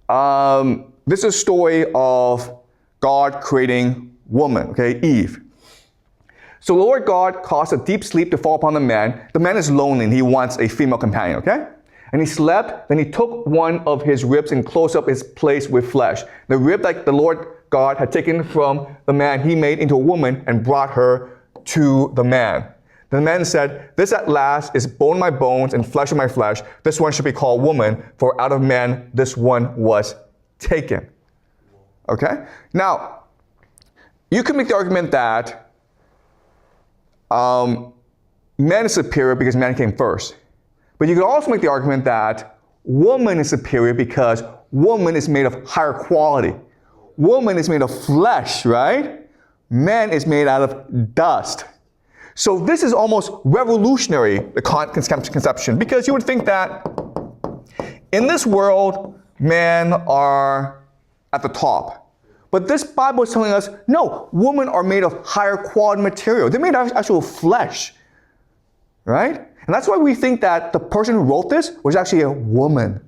this is a story of God creating woman, okay, Eve. So the Lord God caused a deep sleep to fall upon the man. The man is lonely and he wants a female companion, okay? And he slept, then he took one of his ribs and closed up his place with flesh. The rib that the Lord God had taken from the man, he made into a woman and brought her to the man. The man said, "This at last is bone of my bones and flesh of my flesh. This one should be called woman, for out of man this one was taken." Okay? Now, you can make the argument that man is superior because man came first. But you could also make the argument that woman is superior because woman is made of higher quality. Woman is made of flesh, right? Man is made out of dust. So this is almost revolutionary, the conception, because you would think that in this world, men are at the top. But this Bible is telling us, no, women are made of higher quality material. They're made of actual flesh, right? And that's why we think that the person who wrote this was actually a woman.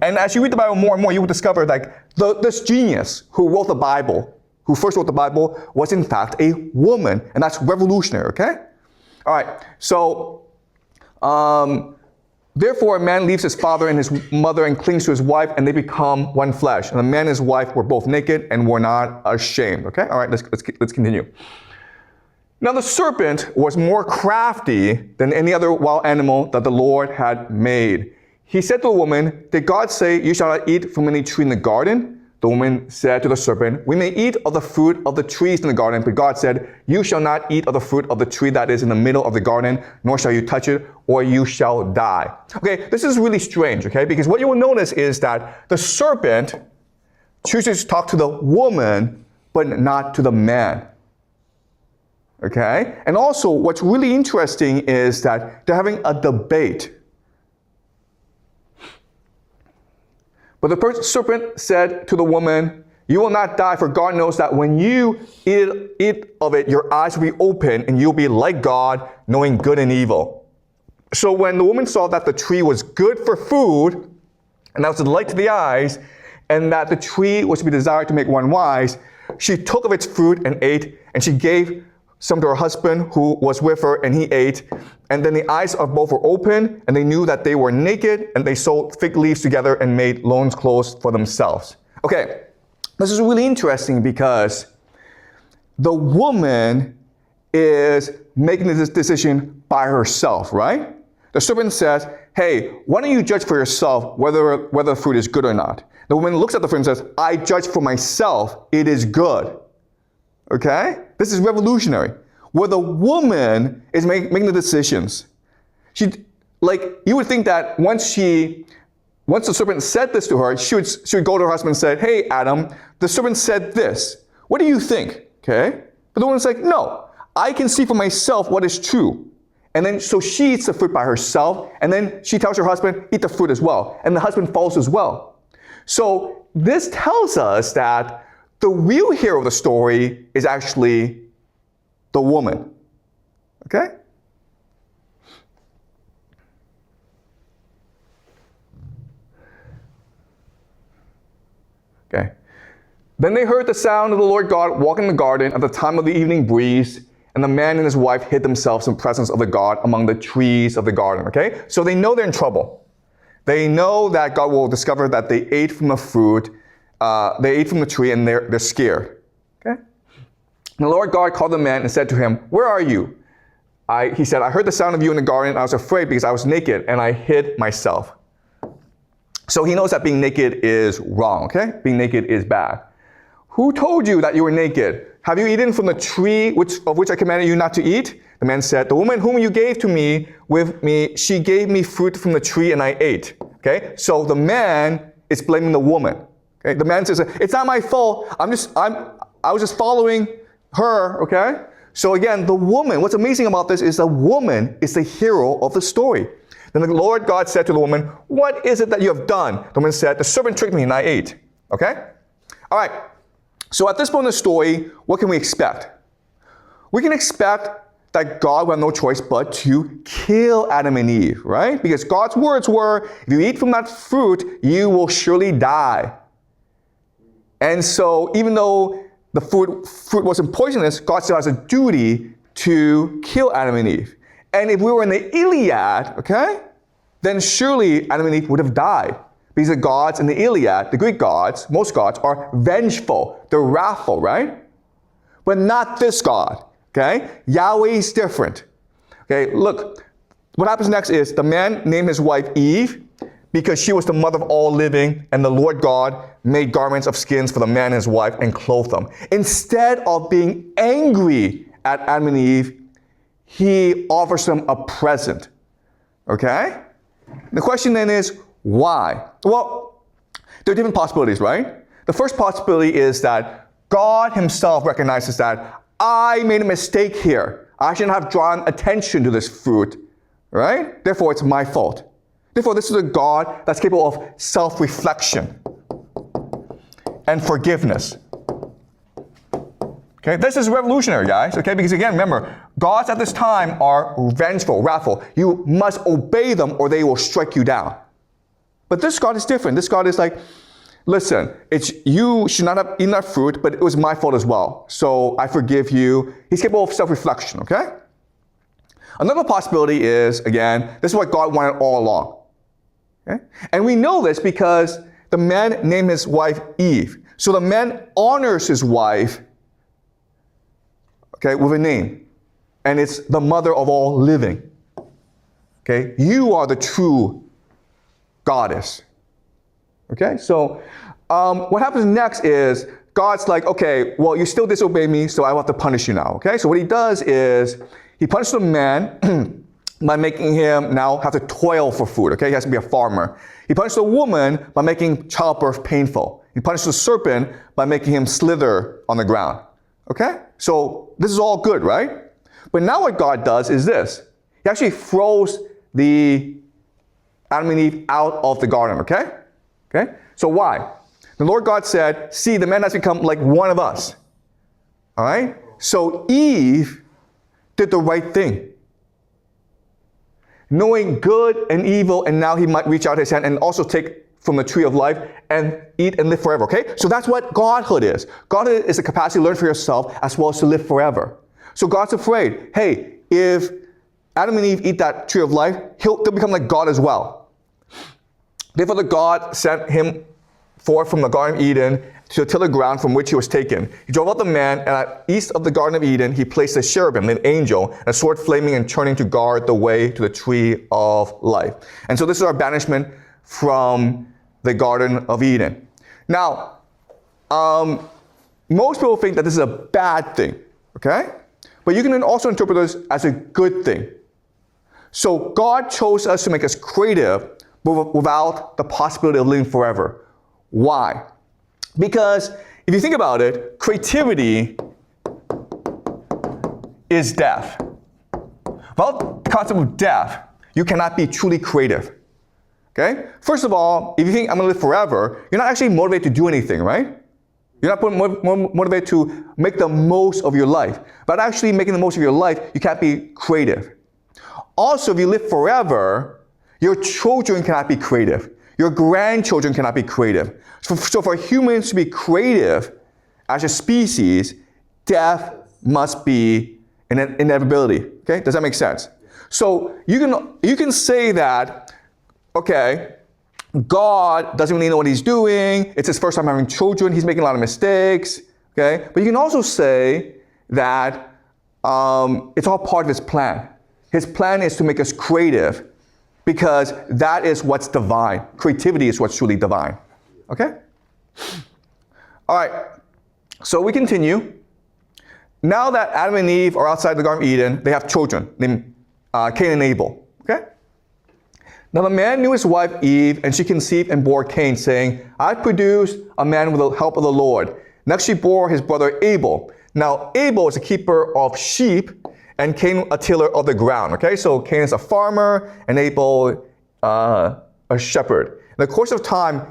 And as you read the Bible more and more, you will discover like this genius who wrote the Bible, who first wrote the Bible, was in fact a woman. And that's revolutionary, okay? All right, so therefore a man leaves his father and his mother and clings to his wife, and they become one flesh. And the man and his wife were both naked and were not ashamed, okay? All right, let's continue. Now the serpent was more crafty than any other wild animal that the Lord had made. He said to the woman, "Did God say, 'You shall not eat from any tree in the garden?' The woman said to the serpent, 'We may eat of the fruit of the trees in the garden, but God said, You shall not eat of the fruit of the tree that is in the middle of the garden, nor shall you touch it, or you shall die.'" Okay, this is really strange, okay? Because what you will notice is that the serpent chooses to talk to the woman, but not to the man. Okay? And also, what's really interesting is that they're having a debate. But the serpent said to the woman, "You will not die, for God knows that when you eat of it, your eyes will be open, and you'll be like God, knowing good and evil." So when the woman saw that the tree was good for food, and that was a delight to the eyes, and that the tree was to be desired to make one wise, she took of its fruit and ate, and she gave some to her husband who was with her, and he ate. And then the eyes of both were open, and they knew that they were naked, and they sewed fig leaves together and made loins clothes for themselves. Okay, this is really interesting because the woman is making this decision by herself, right? The serpent says, "Hey, why don't you judge for yourself whether the fruit is good or not?" The woman looks at the fruit and says, "I judge for myself, it is good." Okay? This is revolutionary. Where the woman is making the decisions. You would think that once the serpent said this to her, she would go to her husband and say, "Hey, Adam, the serpent said this. What do you think?" Okay? But the woman's like, "No, I can see for myself what is true." And then, so she eats the fruit by herself, and then she tells her husband, "Eat the fruit as well." And the husband follows as well. So this tells us that the real hero of the story is actually the woman. Okay? Okay. Then they heard the sound of the Lord God walking in the garden at the time of the evening breeze, and the man and his wife hid themselves in the presence of the God among the trees of the garden. Okay? So they know they're in trouble. They know that God will discover that they ate from the fruit, they ate from the tree, and they're scared. Okay? And the Lord God called the man and said to him, "Where are you?" He said, "I heard the sound of you in the garden, and I was afraid because I was naked, and I hid myself." So he knows that being naked is wrong, okay? Being naked is bad. "Who told you that you were naked? Have you eaten from the tree of which I commanded you not to eat?" The man said, "The woman whom you gave to me with me, she gave me fruit from the tree, and I ate." Okay? So the man is blaming the woman. Okay? The man says, "It's not my fault. I was just following her." Okay? So again, the woman, what's amazing about this is the woman is the hero of the story. Then the Lord God said to the woman, "What is it that you have done?" The woman said, "The serpent tricked me and I ate." Okay? All right. So at this point in the story, what can we expect? We can expect that God will have no choice but to kill Adam and Eve, right? Because God's words were, if you eat from that fruit, you will surely die. And so even though the fruit wasn't poisonous, God still has a duty to kill Adam and Eve. And if we were in the Iliad, okay, then surely Adam and Eve would have died. Because the gods in the Iliad, the Greek gods, most gods, are vengeful. They're wrathful, right? But not this God, okay? Yahweh is different. Okay, look, what happens next is the man named his wife Eve because she was the mother of all living, and the Lord God made garments of skins for the man and his wife and clothed them. Instead of being angry at Adam and Eve, he offers them a present, okay? The question then is, why? Well, there are different possibilities, right? The first possibility is that God himself recognizes that I made a mistake here. I shouldn't have drawn attention to this fruit, right? Therefore, it's my fault. Therefore, this is a God that's capable of self-reflection and forgiveness. Okay, this is revolutionary, guys, okay? Because again, remember, gods at this time are vengeful, wrathful. You must obey them or they will strike you down. But this God is different. This God is like, listen, you should not have eaten that fruit, but it was my fault as well. So I forgive you. He's capable of self-reflection, okay? Another possibility is, again, this is what God wanted all along. Okay? And we know this because the man named his wife Eve. So the man honors his wife, okay, with a name. And it's the mother of all living. Okay? You are the true goddess. Okay? So what happens next is God's like, okay, well, you still disobey me, so I will have to punish you now. Okay? So what he does is he punishes the man by making him now have to toil for food. Okay? He has to be a farmer. He punishes the woman by making childbirth painful. He punishes the serpent by making him slither on the ground. Okay? So this is all good, right? But now what God does is this. He actually throws the Adam and Eve out of the garden, okay? Okay? So why? The Lord God said, see, the man has become like one of us. All right? So Eve did the right thing. Knowing good and evil, and now he might reach out his hand and also take from the tree of life and eat and live forever, okay? So that's what Godhood is. Godhood is the capacity to learn for yourself as well as to live forever. So God's afraid, hey, if Adam and Eve eat that tree of life, they'll become like God as well. Therefore, the God sent him forth from the Garden of Eden to till the ground from which he was taken. He drove out the man, and at east of the Garden of Eden, he placed a cherubim, an angel, and a sword flaming and turning to guard the way to the tree of life. And so this is our banishment from the Garden of Eden. Now, most people think that this is a bad thing, okay? But you can also interpret this as a good thing. So God chose us to make us creative, but without the possibility of living forever. Why? Because if you think about it, creativity is death. Without the concept of death, you cannot be truly creative. Okay? First of all, if you think I'm going to live forever, you're not actually motivated to do anything, right? You're not motivated to make the most of your life. But actually making the most of your life, you can't be creative. Also, if you live forever, your children cannot be creative. Your grandchildren cannot be creative. So for humans to be creative as a species, death must be an inevitability. Okay? Does that make sense? So you can say that, okay, God doesn't really know what he's doing. It's his first time having children. He's making a lot of mistakes. Okay? But you can also say that it's all part of his plan. His plan is to make us creative because that is what's divine. Creativity is what's truly divine. Okay? All right. So we continue. Now that Adam and Eve are outside the Garden of Eden, they have children named Cain and Abel. Okay? Now the man knew his wife Eve, and she conceived and bore Cain, saying, I produced a man with the help of the Lord. Next she bore his brother Abel. Now Abel is a keeper of sheep, and Cain a tiller of the ground. Okay, so Cain is a farmer, and Abel a shepherd. In the course of time,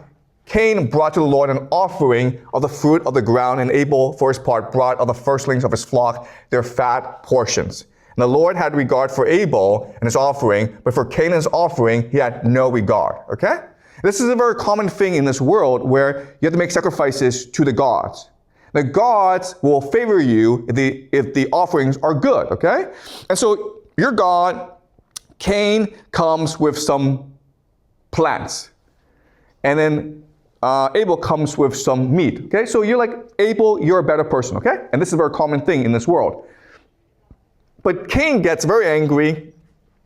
Cain brought to the Lord an offering of the fruit of the ground, and Abel, for his part, brought of the firstlings of his flock their fat portions. And the Lord had regard for Abel and his offering, but for Cain and his offering, he had no regard. Okay? This is a very common thing in this world where you have to make sacrifices to the gods. The gods will favor you if the offerings are good. Okay? And so your God, Cain, comes with some plants. And then Abel comes with some meat. Okay? So you're like, Abel, you're a better person. Okay? And this is a very common thing in this world. But Cain gets very angry.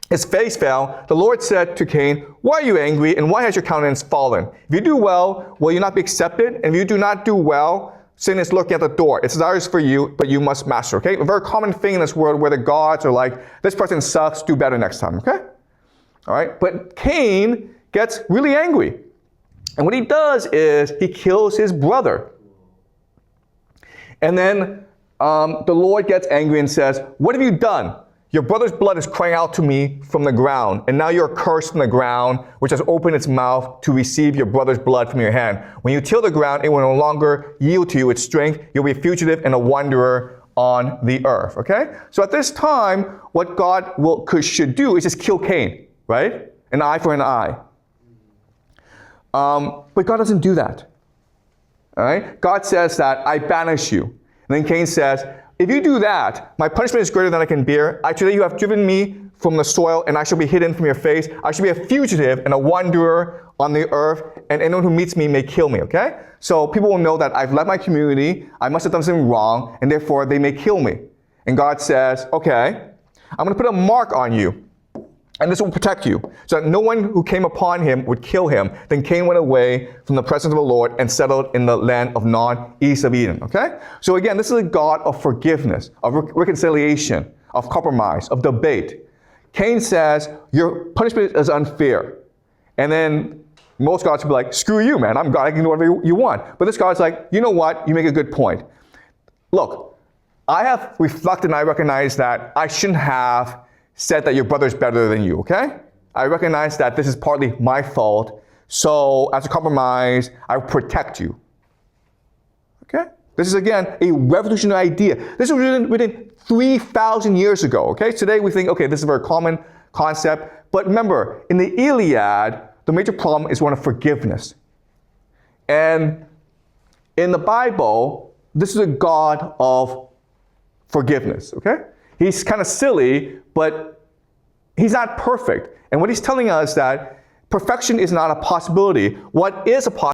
His face fell. The Lord said to Cain, why are you angry, and why has your countenance fallen? If you do well, will you not be accepted? And if you do not do well, sin is lurking at the door. Its desires for you, but you must master. Okay? A very common thing in this world where the gods are like, this person sucks, do better next time. Okay? All right? But Cain gets really angry. And what he does is he kills his brother. And then the Lord gets angry and says, what have you done? Your brother's blood is crying out to me from the ground, and now you're cursed from the ground, which has opened its mouth to receive your brother's blood from your hand. When you till the ground, it will no longer yield to you its strength. You'll be a fugitive and a wanderer on the earth. Okay? So at this time, what God should do is just kill Cain, right? An eye for an eye. But God doesn't do that. All right? God says that I banish you. And then Cain says, if you do that, my punishment is greater than I can bear. Today you have driven me from the soil, and I shall be hidden from your face. I shall be a fugitive and a wanderer on the earth, and anyone who meets me may kill me, okay? So people will know that I've left my community, I must have done something wrong, and therefore they may kill me. And God says, okay, I'm going to put a mark on you. And this will protect you, so that no one who came upon him would kill him. Then Cain went away from the presence of the Lord and settled in the land of Nod, east of Eden. Okay? So again, this is a God of forgiveness, of reconciliation, of compromise, of debate. Cain says, your punishment is unfair. And then most gods would be like, screw you, man. I'm God. I can do whatever you want. But this God's like, you know what? You make a good point. Look, I have reflected and I recognize that I shouldn't have said that your brother is better than you, okay? I recognize that this is partly my fault, so as a compromise, I will protect you. Okay? This is, again, a revolutionary idea. This was written 3,000 years ago, okay? Today we think, okay, this is a very common concept, but remember, in the Iliad, the major problem is one of forgiveness. And in the Bible, this is a God of forgiveness, okay? He's kind of silly, but he's not perfect. And what he's telling us that perfection is not a possibility. What is a possibility